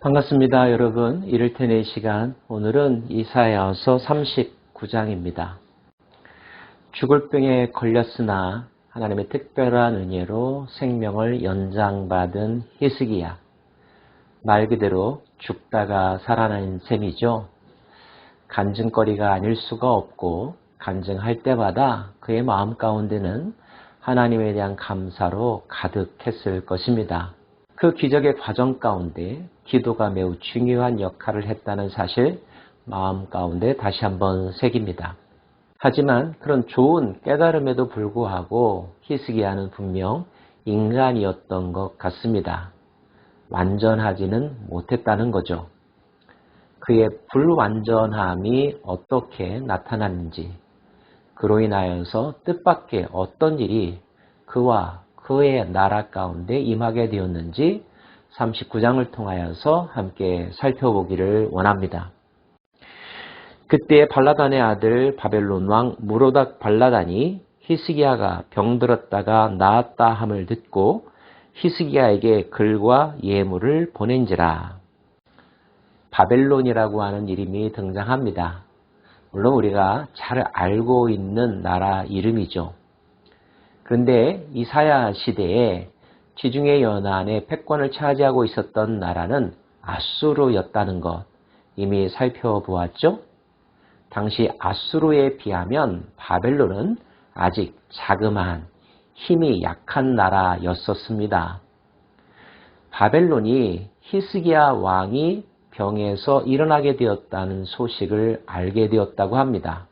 반갑습니다, 여러분. 이를테는 시간, 오늘은 이사야서 39장입니다. 죽을 병에 걸렸으나 하나님의 특별한 은혜로 생명을 연장받은 히스기야. 말 그대로 죽다가 살아난 셈이죠. 간증거리가 아닐 수가 없고 간증할 때마다 그의 마음 가운데는 하나님에 대한 감사로 가득했을 것입니다. 그 기적의 과정 가운데 기도가 매우 중요한 역할을 했다는 사실 마음 가운데 다시 한번 새깁니다. 하지만 그런 좋은 깨달음에도 불구하고 히스기야는 분명 인간이었던 것 같습니다. 완전하지는 못했다는 거죠. 그의 불완전함이 어떻게 나타났는지, 그로 인하여서 뜻밖의 어떤 일이 그와 그의 나라 가운데 임하게 되었는지 39장을 통하여서 함께 살펴보기를 원합니다. 그때 발라단의 아들 바벨론 왕 무로닥 발라단이 히스기야가 병들었다가 나았다 함을 듣고 히스기야에게 글과 예물을 보낸지라. 바벨론이라고 하는 이름이 등장합니다. 물론 우리가 잘 알고 있는 나라 이름이죠. 그런데 이사야 시대에 지중해 연안의 패권을 차지하고 있었던 나라는 아수르였다는 것 이미 살펴보았죠. 당시 아수르에 비하면 바벨론은 아직 자그마한 힘이 약한 나라였었습니다. 바벨론이 히스기야 왕이 병에서 일어나게 되었다는 소식을 알게 되었다고 합니다.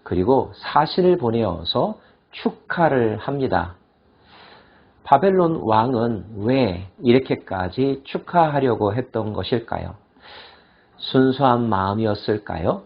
그리고 사신을 보내어서 축하를 합니다. 바벨론 왕은 왜 이렇게까지 축하하려고 했던 것일까요? 순수한 마음이었을까요?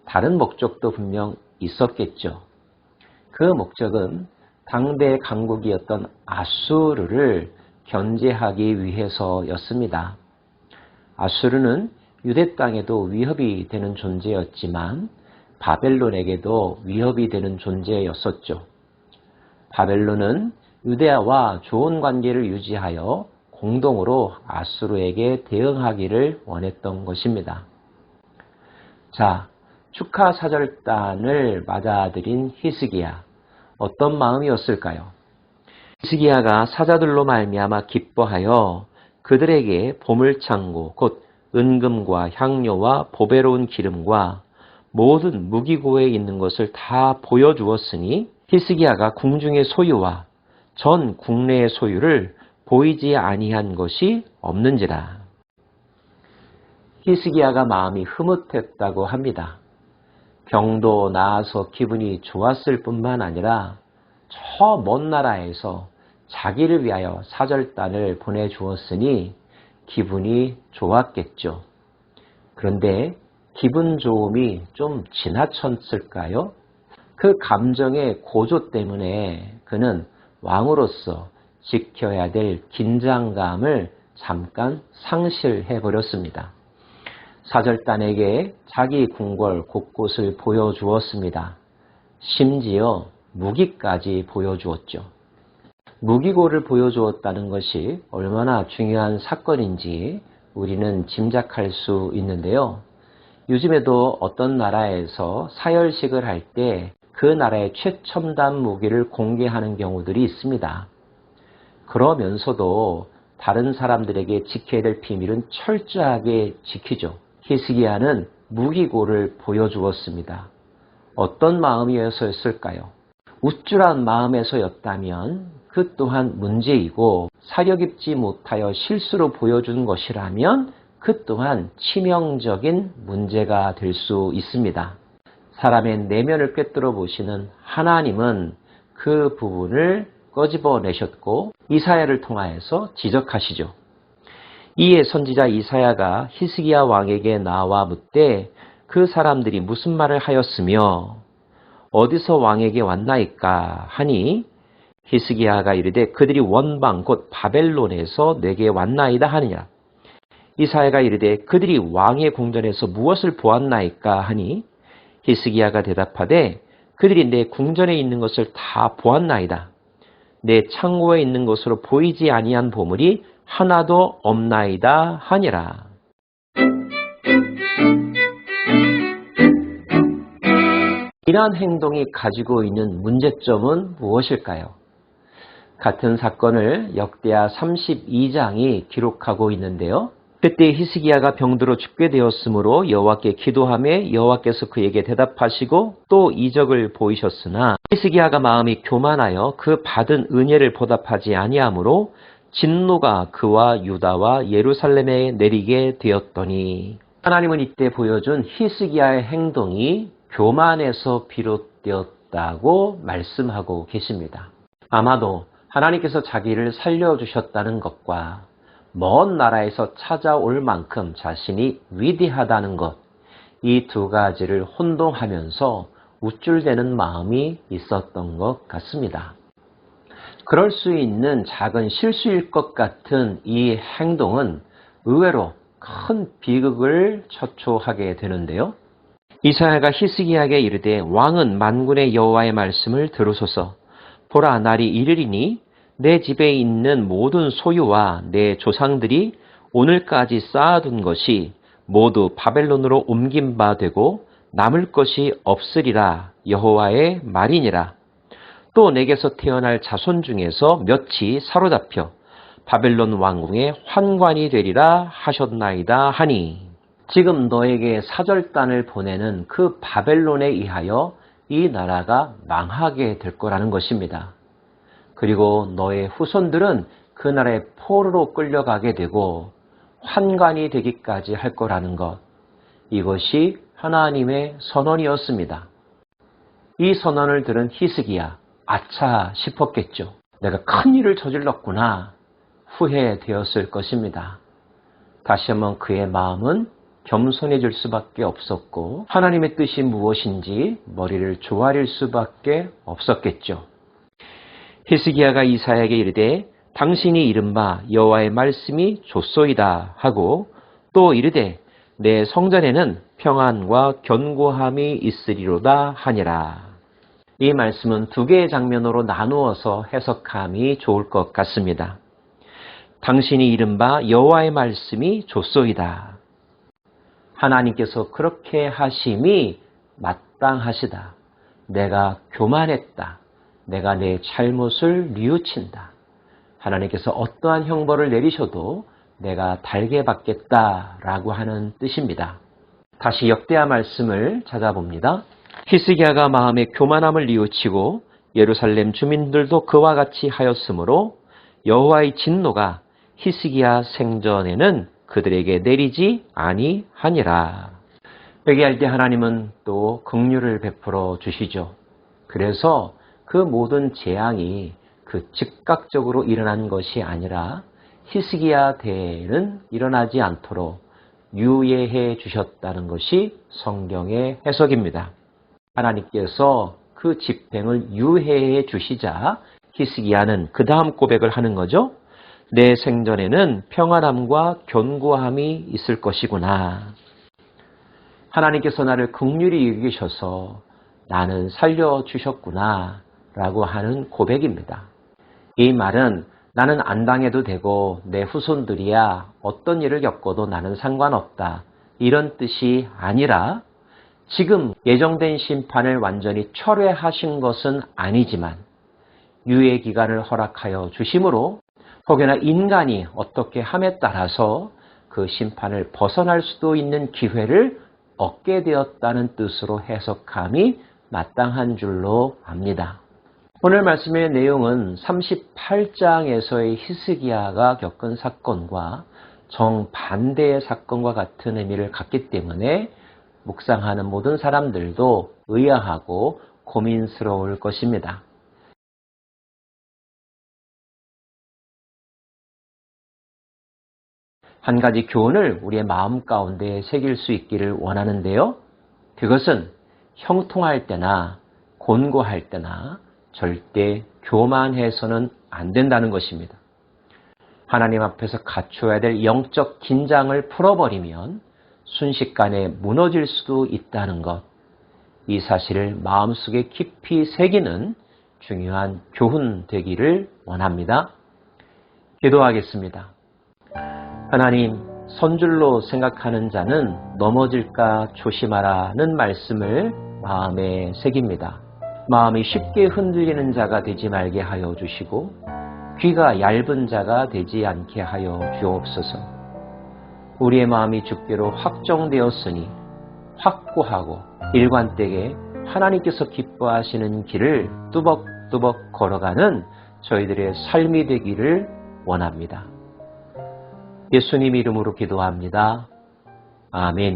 다른 목적도 분명 있었겠죠. 그 목적은 당대 강국이었던 아수르를 견제하기 위해서였습니다. 아수르는 유대 땅에도 위협이 되는 존재였지만 바벨론에게도 위협이 되는 존재였었죠. 바벨론은 유대와 좋은 관계를 유지하여 공동으로 아수르에게 대응하기를 원했던 것입니다. 자, 축하 사절단을 맞아들인 히스기야. 어떤 마음이었을까요? 히스기야가 사자들로 말미암아 기뻐하여 그들에게 보물창고 곧 은금과 향료와 보배로운 기름과 모든 무기고에 있는 것을 다 보여주었으니 히스기야가 궁중의 소유와 전 국내의 소유를 보이지 아니한 것이 없는지라. 히스기야가 마음이 흐뭇했다고 합니다. 병도 나아서 기분이 좋았을 뿐만 아니라 저 먼 나라에서 자기를 위하여 사절단을 보내주었으니 기분이 좋았겠죠. 그런데 기분 좋음이 좀 지나쳤을까요? 그 감정의 고조 때문에 그는 왕으로서 지켜야 될 긴장감을 잠깐 상실해버렸습니다. 사절단에게 자기 궁궐 곳곳을 보여주었습니다. 심지어 무기까지 보여주었죠. 무기고를 보여주었다는 것이 얼마나 중요한 사건인지 우리는 짐작할 수 있는데요. 요즘에도 어떤 나라에서 사열식을 할 때 그 나라의 최첨단 무기를 공개하는 경우들이 있습니다. 그러면서도 다른 사람들에게 지켜야 될 비밀은 철저하게 지키죠. 히스기야는 무기고를 보여주었습니다. 어떤 마음이어서였을까요? 우쭐한 마음에서였다면 그 또한 문제이고 사려 깊지 못하여 실수로 보여준 것이라면 그 또한 치명적인 문제가 될 수 있습니다. 사람의 내면을 꿰뚫어 보시는 하나님은 그 부분을 꺼집어내셨고 이사야를 통하여서 지적하시죠. 이에 선지자 이사야가 히스기야 왕에게 나와 묻되 그 사람들이 무슨 말을 하였으며 어디서 왕에게 왔나이까 하니 히스기야가 이르되 그들이 원방 곧 바벨론에서 내게 왔나이다 하느니라. 이사야가 이르되 그들이 왕의 궁전에서 무엇을 보았나이까 하니 히스기야가 대답하되 그들이 내 궁전에 있는 것을 다 보았나이다. 내 창고에 있는 것으로 보이지 아니한 보물이 하나도 없나이다 하니라. 이러한 행동이 가지고 있는 문제점은 무엇일까요? 같은 사건을 역대하 32장이 기록하고 있는데요. 그때 히스기야가 병들어 죽게 되었으므로 여호와께 기도하며 여호와께서 그에게 대답하시고 또 이적을 보이셨으나 히스기야가 마음이 교만하여 그 받은 은혜를 보답하지 아니하므로 진노가 그와 유다와 예루살렘에 내리게 되었더니 하나님은 이때 보여준 히스기야의 행동이 교만에서 비롯되었다고 말씀하고 계십니다. 아마도 하나님께서 자기를 살려주셨다는 것과 먼 나라에서 찾아올 만큼 자신이 위대하다는 것, 이 두 가지를 혼동하면서 우쭐대는 마음이 있었던 것 같습니다. 그럴 수 있는 작은 실수일 것 같은 이 행동은 의외로 큰 비극을 처초하게 되는데요. 이사야가 히스기야에게 이르되 왕은 만군의 여호와의 말씀을 들으소서. 보라, 날이 이르리니 내 집에 있는 모든 소유와 내 조상들이 오늘까지 쌓아둔 것이 모두 바벨론으로 옮긴 바 되고 남을 것이 없으리라 여호와의 말이니라. 또 내게서 태어날 자손 중에서 몇이 사로잡혀 바벨론 왕궁의 환관이 되리라 하셨나이다 하니, 지금 너에게 사절단을 보내는 그 바벨론에 의하여 이 나라가 망하게 될 거라는 것입니다. 그리고 너의 후손들은 그 나라의 포로로 끌려가게 되고 환관이 되기까지 할 거라는 것, 이것이 하나님의 선언이었습니다. 이 선언을 들은 히스기야, 아차 싶었겠죠. 내가 큰 일을 저질렀구나 후회되었을 것입니다. 다시 한번 그의 마음은 겸손해질 수밖에 없었고 하나님의 뜻이 무엇인지 머리를 조아릴 수밖에 없었겠죠. 히스기야가 이사야에게 이르되 당신이 이른바 여호와의 말씀이 좋소이다 하고 또 이르되 내 성전에는 평안과 견고함이 있으리로다 하니라. 이 말씀은 두 개의 장면으로 나누어서 해석함이 좋을 것 같습니다. 당신이 이른바 여호와의 말씀이 좋소이다. 하나님께서 그렇게 하심이 마땅하시다. 내가 교만했다. 내가 내 잘못을 뉘우친다. 하나님께서 어떠한 형벌을 내리셔도 내가 달게 받겠다라고 하는 뜻입니다. 다시 역대하 말씀을 찾아봅니다. 히스기야가 마음의 교만함을 뉘우치고 예루살렘 주민들도 그와 같이 하였으므로 여호와의 진노가 히스기야 생전에는 그들에게 내리지 아니하니라. 회개할 때 하나님은 또 긍휼을 베풀어 주시죠. 그래서 그 모든 재앙이 그 즉각적으로 일어난 것이 아니라 히스기야 때에는 일어나지 않도록 유예해 주셨다는 것이 성경의 해석입니다. 하나님께서 그 집행을 유예해 주시자 히스기야는 그 다음 고백을 하는 거죠. 내 생전에는 평안함과 견고함이 있을 것이구나. 하나님께서 나를 긍휼히 여기셔서 나는 살려주셨구나 라고 하는 고백입니다. 이 말은 나는 안 당해도 되고 내 후손들이야 어떤 일을 겪어도 나는 상관없다, 이런 뜻이 아니라 지금 예정된 심판을 완전히 철회하신 것은 아니지만 유예 기간을 허락하여 주심으로 혹여나 인간이 어떻게 함에 따라서 그 심판을 벗어날 수도 있는 기회를 얻게 되었다는 뜻으로 해석함이 마땅한 줄로 압니다. 오늘 말씀의 내용은 38장에서의 히스기야가 겪은 사건과 정반대의 사건과 같은 의미를 갖기 때문에 묵상하는 모든 사람들도 의아하고 고민스러울 것입니다. 한 가지 교훈을 우리의 마음 가운데 새길 수 있기를 원하는데요. 그것은 형통할 때나 곤고할 때나 절대 교만해서는 안 된다는 것입니다. 하나님 앞에서 갖춰야 될 영적 긴장을 풀어버리면 순식간에 무너질 수도 있다는 것, 이 사실을 마음속에 깊이 새기는 중요한 교훈 되기를 원합니다. 기도하겠습니다. 하나님, 선줄로 생각하는 자는 넘어질까 조심하라는 말씀을 마음에 새깁니다. 마음이 쉽게 흔들리는 자가 되지 말게 하여 주시고 귀가 얇은 자가 되지 않게 하여 주옵소서. 우리의 마음이 주께로 확정되었으니 확고하고 일관되게 하나님께서 기뻐하시는 길을 뚜벅뚜벅 걸어가는 저희들의 삶이 되기를 원합니다. 예수님 이름으로 기도합니다. 아멘.